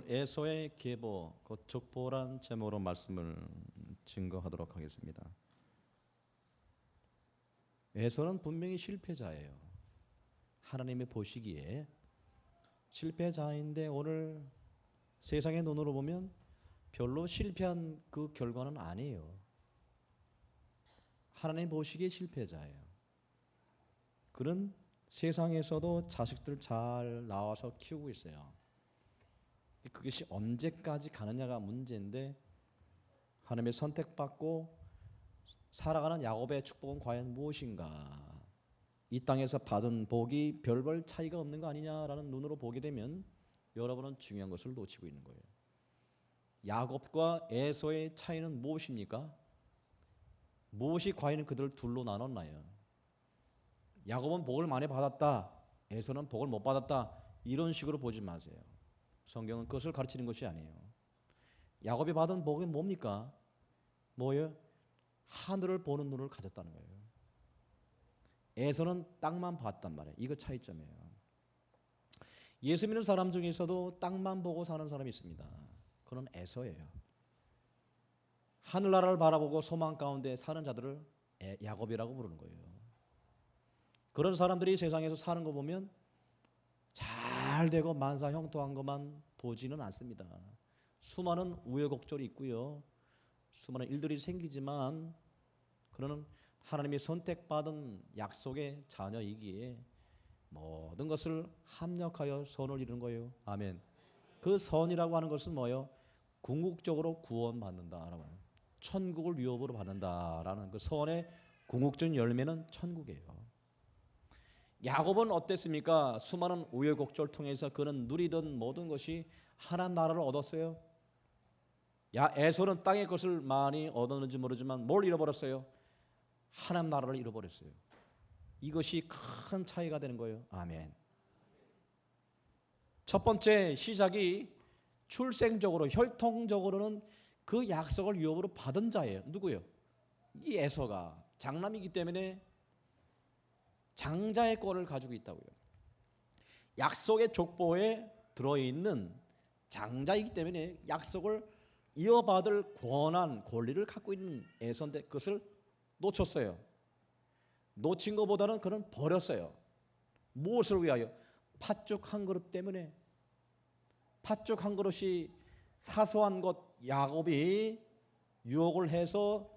오늘 에서의 계보, 곧 족보란 제목으로 말씀을 증거하도록 하겠습니다. 에서는 분명히 실패자예요. 하나님이 보시기에 실패자인데 오늘 세상의 눈으로 보면 별로 실패한 그 결과는 아니에요. 하나님 보시기에 실패자예요. 그는 세상에서도 자식들 잘 나와서 키우고 있어요. 그것이 언제까지 가느냐가 문제인데 하나님의 선택받고 살아가는 야곱의 축복은 과연 무엇인가? 이 땅에서 받은 복이 별별 차이가 없는 거 아니냐라는 눈으로 보게 되면 여러분은 중요한 것을 놓치고 있는 거예요. 야곱과 에서의 차이는 무엇입니까? 무엇이 과연 그들 둘로 나눴나요? 야곱은 복을 많이 받았다, 에서는 복을 못 받았다, 이런 식으로 보지 마세요. 성경은 그것을 가르치는 것이 아니에요. 야곱이 받은 복이 뭡니까? 뭐예요? 하늘을 보는 눈을 가졌다는 거예요. 에서는 땅만 봤단 말이에요. 이거 차이점이에요. 예수 믿는 사람 중에서도 땅만 보고 사는 사람이 있습니다. 그건 에서예요. 하늘나라를 바라보고 소망 가운데 사는 자들을 야곱이라고 부르는 거예요. 그런 사람들이 세상에서 사는 거 보면 잘 되고 만사 형통한 것만 보지는 않습니다. 수많은 우여곡절이 있고요, 수많은 일들이 생기지만 그러는 하나님이 선택받은 약속의 자녀이기에 모든 것을 합력하여 선을 이루는 거예요. 아멘. 그 선이라고 하는 것은 뭐예요? 궁극적으로 구원받는다라고 해요. 천국을 유업으로 받는다라는 그 선의 궁극적인 열매는 천국이에요. 야곱은 어땠습니까? 수많은 우여곡절 통해서 그는 누리던 모든 것이 하나님 나라를 얻었어요. 에서는 땅의 것을 많이 얻었는지 모르지만 뭘 잃어버렸어요? 하나님 나라를 잃어버렸어요. 이것이 큰 차이가 되는 거예요. 아멘. 첫 번째 시작이 출생적으로 혈통적으로는 그 약속을 유업으로 받은 자예요. 누구요? 이 에서가 장남이기 때문에 장자의 꼴을 가지고 있다고요. 약속의 족보에 들어있는 장자이기 때문에 약속을 이어받을 권한, 권리를 갖고 있는 에서인데 그것을 놓쳤어요. 놓친 것보다는 그는 버렸어요. 무엇을 위하여? 팥죽 한 그릇 때문에. 팥죽 한 그릇이 사소한 것 야곱이 유혹을 해서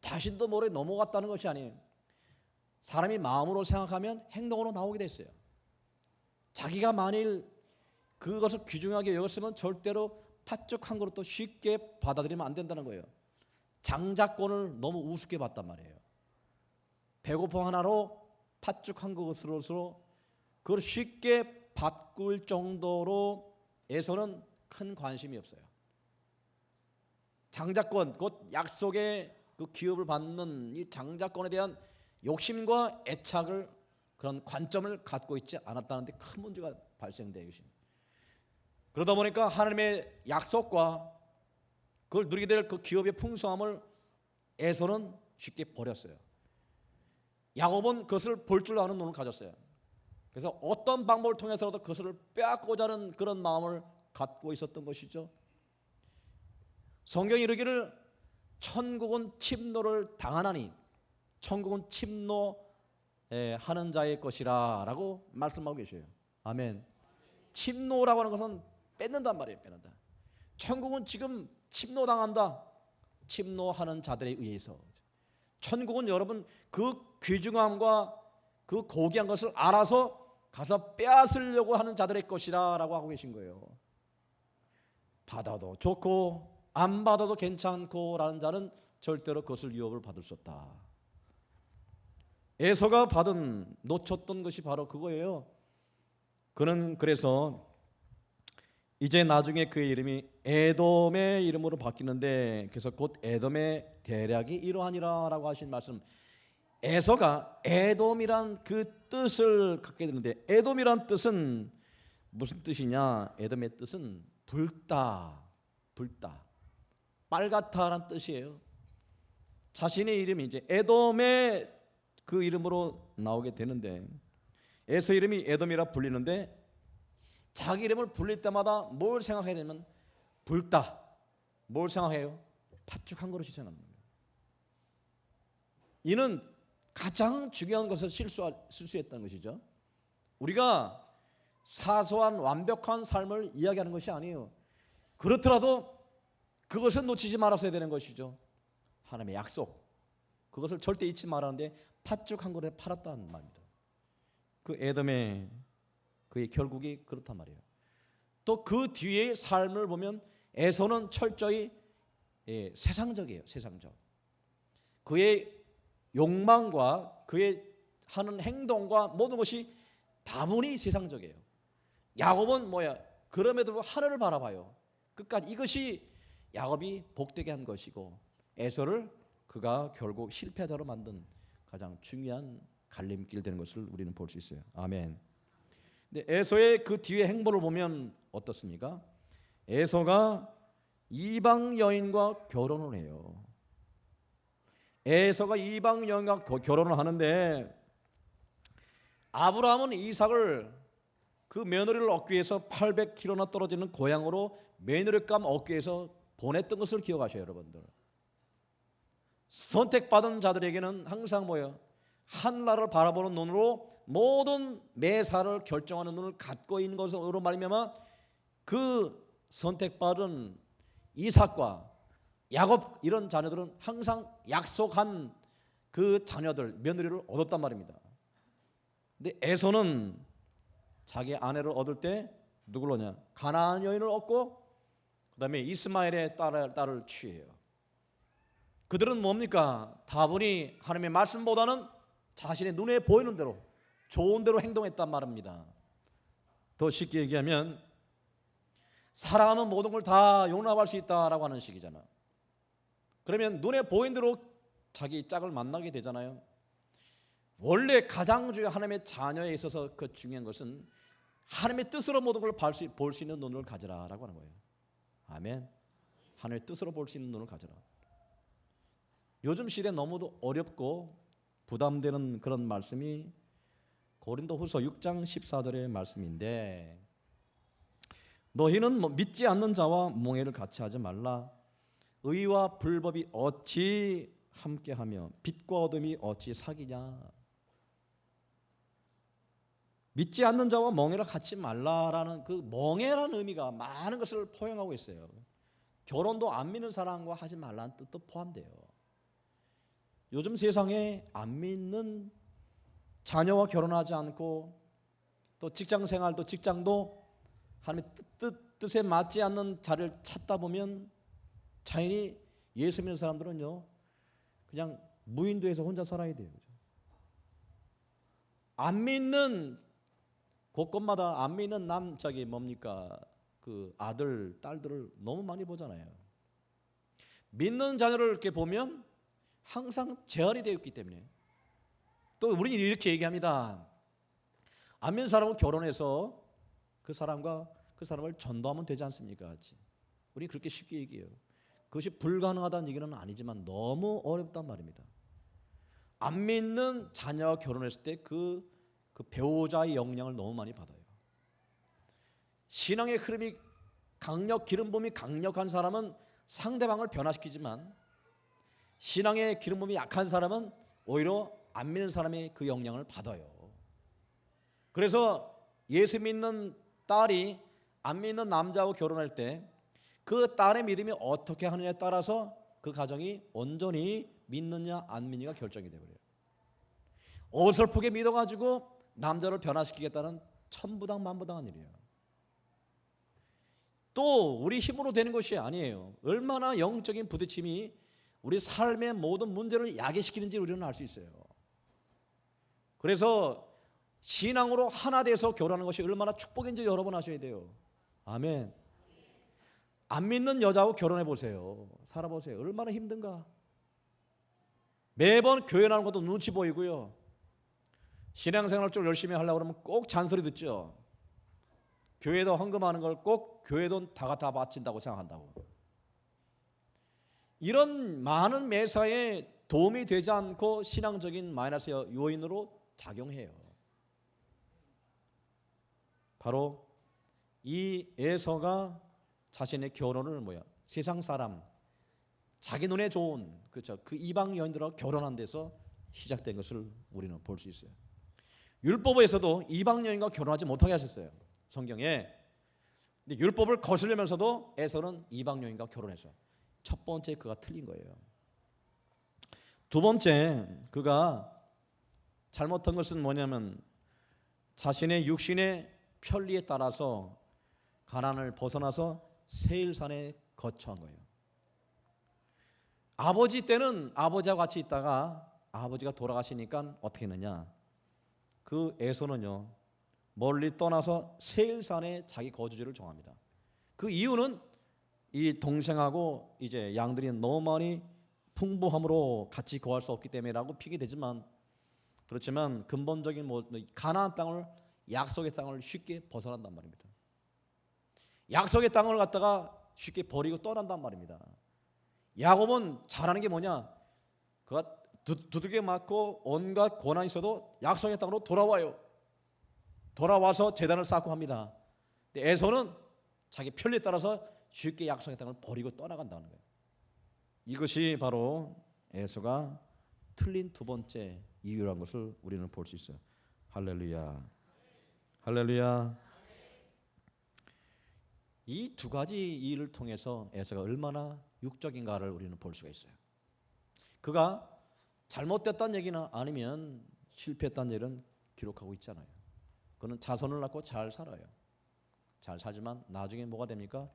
자신도 모르게 넘어갔다는 것이 아니에요. 사람이 마음으로 생각하면 행동으로 나오게 됐어요. 자기가 만일 그것을 귀중하게 여겼으면 절대로 팥죽 한 그릇도 쉽게 받아들이면 안 된다는 거예요. 장자권을 너무 우습게 봤단 말이에요. 배고픔 하나로 팥죽 한 그릇으로 그걸 쉽게 바꿀 정도로 에서는 큰 관심이 없어요. 장자권, 곧 약속의 그 기업을 받는 이 장자권에 대한 욕심과 애착을, 그런 관점을 갖고 있지 않았다는 데 큰 문제가 발생되어 있습니다. 그러다 보니까 하나님의 약속과 그걸 누리게 될 그 기업의 풍성함을 에서는 쉽게 버렸어요. 야곱은 그것을 볼 줄 아는 눈을 가졌어요. 그래서 어떤 방법을 통해서라도 그것을 빼앗고자 하는 그런 마음을 갖고 있었던 것이죠. 성경이 이르기를 천국은 침노를 당하나니 천국은 침노하는 자의 것이라 라고 말씀하고 계셔요. 아멘. 침노라고 하는 것은 뺏는단 말이에요. 뺏는다. 천국은 지금 침노당한다. 침노하는 자들에 의해서. 천국은 여러분 그 귀중함과 그 고귀한 것을 알아서 가서 빼앗으려고 하는 자들의 것이라 라고 하고 계신 거예요. 받아도 좋고 안 받아도 괜찮고 라는 자는 절대로 그것을 유업을 받을 수 없다. 에서가 놓쳤던 것이 바로 그거예요. 그는 그래서 이제 나중에 그의 이름이 에돔의 이름으로 바뀌는데, 그래서 곧 에돔의 대략이 이러하니라 라고 하신 말씀, 에서가 에돔이란 그 뜻을 갖게 되는데, 에돔이란 뜻은 무슨 뜻이냐? 에돔의 뜻은 붉다, 빨갛다라는 뜻이에요. 자신의 이름이 이제 에돔의 그 이름으로 나오게 되는데, 에서 이름이 에돔이라 불리는데 자기 이름을 불릴 때마다 뭘 생각해야 되냐면 붉다. 뭘 생각해요? 팥죽 한 그릇이 생각납니다. 이는 가장 중요한 것을 실수했다는 것이죠. 우리가 사소한 완벽한 삶을 이야기하는 것이 아니에요. 그렇더라도 그것은 놓치지 말았어야 되는 것이죠. 하나님의 약속, 그것을 절대 잊지 말았는데 팥죽 한 그릇에 팔았다는 말입니다. 그 에돔의 그의 결국이 그렇단 말이에요. 또 그 뒤의 삶을 보면 에서는 철저히 세상적이에요. 세상적. 그의 욕망과 그의 하는 행동과 모든 것이 다분히 세상적이에요. 야곱은 뭐야? 그럼에도 하늘을 바라봐요. 끝까지. 이것이 야곱이 복되게 한 것이고 에서를 그가 결국 실패자로 만든 가장 중요한 갈림길 되는 것을 우리는 볼 수 있어요. 아멘. 근데 에서의 그 뒤에 행보를 보면 어떻습니까? 에서가 이방 여인과 결혼을 해요. 에서가 이방 여인과 결혼을 하는데 아브라함은 이삭을 그 며느리를 얻기 위해서 800km나 떨어지는 고향으로 며느리감 얻기 위해서 보냈던 것을 기억하셔요, 여러분들. 선택받은 자들에게는 항상 뭐예요? 한나라를 바라보는 눈으로 모든 매사를 결정하는 눈을 갖고 있는 것으로 말미암아 그 선택받은 이삭과 야곱 이런 자녀들은 항상 약속한 그 자녀들 며느리를 얻었단 말입니다. 근데 에서는 자기 아내를 얻을 때 누굴 얻냐? 가나안 여인을 얻고 그다음에 이스마엘의 딸을 취해요. 그들은 뭡니까? 다분히 하나님의 말씀보다는 자신의 눈에 보이는 대로 좋은 대로 행동했단 말입니다. 더 쉽게 얘기하면 사랑하면 모든 걸 다 용납할 수 있다라고 하는 식이잖아. 그러면 눈에 보이는 대로 자기 짝을 만나게 되잖아요. 원래 가장 중요한 하나님의 자녀에 있어서 그 중요한 것은 하나님의 뜻으로 모든 걸 볼 수 있는 눈을 가져라라고 하는 거예요. 아멘. 하나님의 뜻으로 볼 수 있는 눈을 가져라. 요즘 시대 너무도 어렵고 부담되는 그런 말씀이 고린도후서 6장 14절의 말씀인데 너희는 믿지 않는 자와 몽해를 같이 하지 말라. 의와 불법이 어찌 함께하며 빛과 어둠이 어찌 사귀냐. 믿지 않는 자와 멍해를 갖지 말라라는 그 멍해라는 의미가 많은 것을 포용하고 있어요. 결혼도 안 믿는 사람과 하지 말라는 뜻도 포함돼요. 요즘 세상에 안 믿는 자녀와 결혼하지 않고 또 직장 생활도 직장도 하나님의 뜻에 맞지 않는 자를 찾다 보면 자연히 예수 믿는 사람들은요 그냥 무인도에서 혼자 살아야 돼요. 안 믿는 곳곳마다 안 믿는 그 아들 딸들을 너무 많이 보잖아요. 믿는 자녀를 이렇게 보면 항상 제한이 되어 있기 때문에 또 우리는 이렇게 얘기합니다. 안 믿는 사람은 결혼해서 그 사람을 전도하면 되지 않습니까? 우리 그렇게 쉽게 얘기해요. 그것이 불가능하다는 얘기는 아니지만 너무 어렵단 말입니다. 안 믿는 자녀와 결혼했을 때 그 배우자의 영향을 너무 많이 받아요. 신앙의 흐름이 기름붐이 강력한 사람은 상대방을 변화시키지만 신앙의 기름붐이 약한 사람은 오히려 안 믿는 사람의 그 영향을 받아요. 그래서 예수 믿는 딸이 안 믿는 남자하고 결혼할 때 그 딸의 믿음이 어떻게 하느냐에 따라서 그 가정이 온전히 믿느냐 안 믿느냐가 결정이 되어버려요. 어설프게 믿어가지고 남자를 변화시키겠다는 천부당 만부당한 일이에요. 또 우리 힘으로 되는 것이 아니에요. 얼마나 영적인 부딪힘이 우리 삶의 모든 문제를 야기시키는지 우리는 알 수 있어요. 그래서 신앙으로 하나 돼서 결혼하는 것이 얼마나 축복인지 여러분 아셔야 돼요. 아멘. 안 믿는 여자하고 결혼해 보세요. 살아보세요. 얼마나 힘든가. 매번 교회 나오는 것도 눈치 보이고요. 신앙생활 좀 열심히 하려고 그러면 꼭 잔소리 듣죠. 교회도 헌금하는 걸 꼭 교회 돈 다 갖다 바친다고 생각한다고. 이런 많은 매사에 도움이 되지 않고 신앙적인 마이너스 요인으로 작용해요. 바로 이 에서가 자신의 결혼을 세상 사람, 자기 눈에 좋은 그 이방 여인들하고 결혼한 데서 시작된 것을 우리는 볼 수 있어요. 율법에서도 이방 여인과 결혼하지 못하게 하셨어요, 성경에. 근데 율법을 거스르면서도 에서는 이방 여인과 결혼했어요. 첫 번째 그가 틀린 거예요. 두 번째 그가 잘못한 것은 뭐냐면 자신의 육신의 편리에 따라서 가나안을 벗어나서 세일산에 거처한 거예요. 아버지 때는 아버지와 같이 있다가 아버지가 돌아가시니까 어떻게 했느냐, 그 에서는요 멀리 떠나서 세일산에 자기 거주지를 정합니다. 그 이유는 이 동생하고 이제 양들이 너무 많이 풍부함으로 같이 거할 수 없기 때문이라고 핑계대지만, 그렇지만 근본적인 가나안 땅을, 약속의 땅을 쉽게 벗어난단 말입니다. 약속의 땅을 갖다가 쉽게 버리고 떠난단 말입니다. 야곱은 잘하는 게 뭐냐, 그가 두들겨 맞고 온갖 고난이 있어도 약속의 땅으로 돌아와요. 돌아와서 제단을 쌓고 합니다. 근데 에서는 자기 편리에 따라서 쉽게 약속의 땅을 버리고 떠나간다는 거예요. 이것이 바로 에서가 틀린 두 번째 이유라는 것을 우리는 볼 수 있어요. 할렐루야, 할렐루야. 이 두 가지 일을 통해서 에서가 얼마나 육적인가를 우리는 볼 수가 있어요. 그가 잘못됐다는 얘기나 아니면 실패했다는 일은 기록하고 있잖아요. 그는 자손을 낳고 잘 살아요. 잘 살지만 나중에 뭐가 됩니까?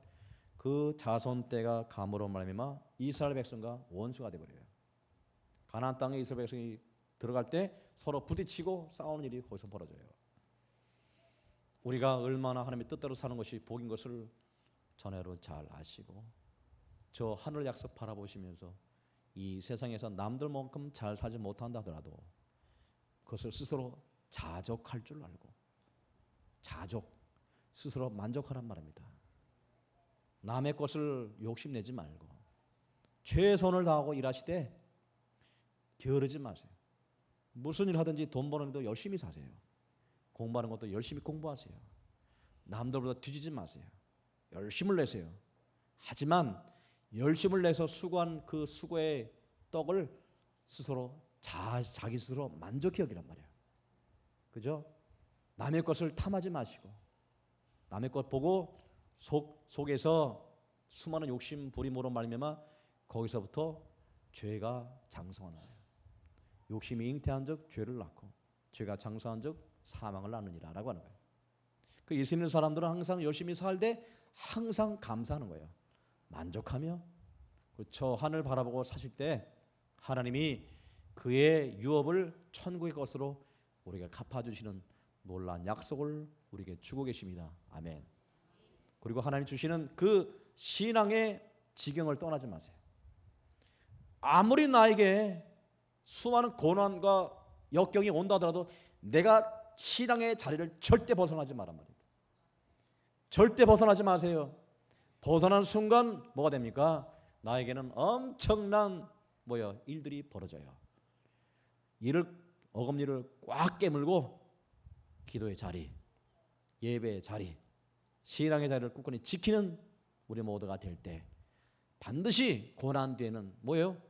그 자손 때가 감으로 말미암아 이스라엘 백성과 원수가 되어버려요. 가나안 땅에 이스라엘 백성이 들어갈 때 서로 부딪히고 싸우는 일이 거기서 벌어져요. 우리가 얼마나 하나님의 뜻대로 사는 것이 복인 것을 전에로 잘 아시고, 저 하늘 약속 바라보시면서 이 세상에서 남들만큼 잘 살지 못한다 하더라도 그것을 스스로 자족할 줄 알고, 자족, 스스로 만족하란 말입니다. 남의 것을 욕심내지 말고 최선을 다하고 일하시되 게으르지 마세요. 무슨 일 하든지 돈 버는 일도 열심히 사세요. 공부하는 것도 열심히 공부하세요. 남들보다 뒤지지 마세요. 열심을 내세요. 하지만 열심을 내서 수고한 그 수고의 떡을 스스로 자기 스스로 만족히 여기란 말이에요. 그죠? 남의 것을 탐하지 마시고, 남의 것 보고 속에서 수많은 욕심 부림으로 말미암아 거기서부터 죄가 장성하는 거예요. 욕심이 잉태한 적 죄를 낳고, 죄가 장성한 적 사망을 낳느니라라고 하는 거예요. 그 이스라엘 사람들은 항상 열심히 살되 항상 감사하는 거예요. 만족하며 저 하늘 바라보고 사실 때 하나님이 그의 유업을 천국의 것으로 우리가 갚아주시는 놀라운 약속을 우리에게 주고 계십니다. 아멘. 그리고 하나님 주시는 그 신앙의 지경을 떠나지 마세요. 아무리 나에게 수많은 고난과 역경이 온다 하더라도 내가 신앙의 자리를 절대 벗어나지 말란 말입니다. 절대 벗어나지 마세요. 벗어난 순간 뭐가 됩니까? 나에게는 엄청난 일들이 벌어져요. 이를 어금니를 꽉 깨물고 기도의 자리, 예배의 자리, 신앙의 자리를 굳건히 지키는 우리 모두가 될 때 반드시 고난 뒤에는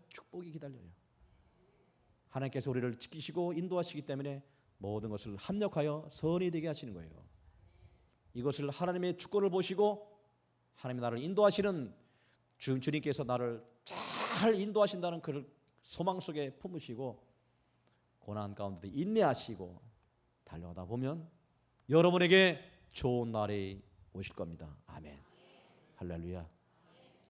축복이 기다려요. 하나님께서 우리를 지키시고 인도하시기 때문에 모든 것을 합력하여 선이 되게 하시는 거예요. 이것을 하나님의 주권을 보시고 하나님이 나를 인도하시는 주님께서 나를 잘 인도하신다는 그 소망 속에 품으시고 고난 가운데 인내하시고 달려가다 보면 여러분에게 좋은 날이 오실 겁니다. 아멘. 할렐루야.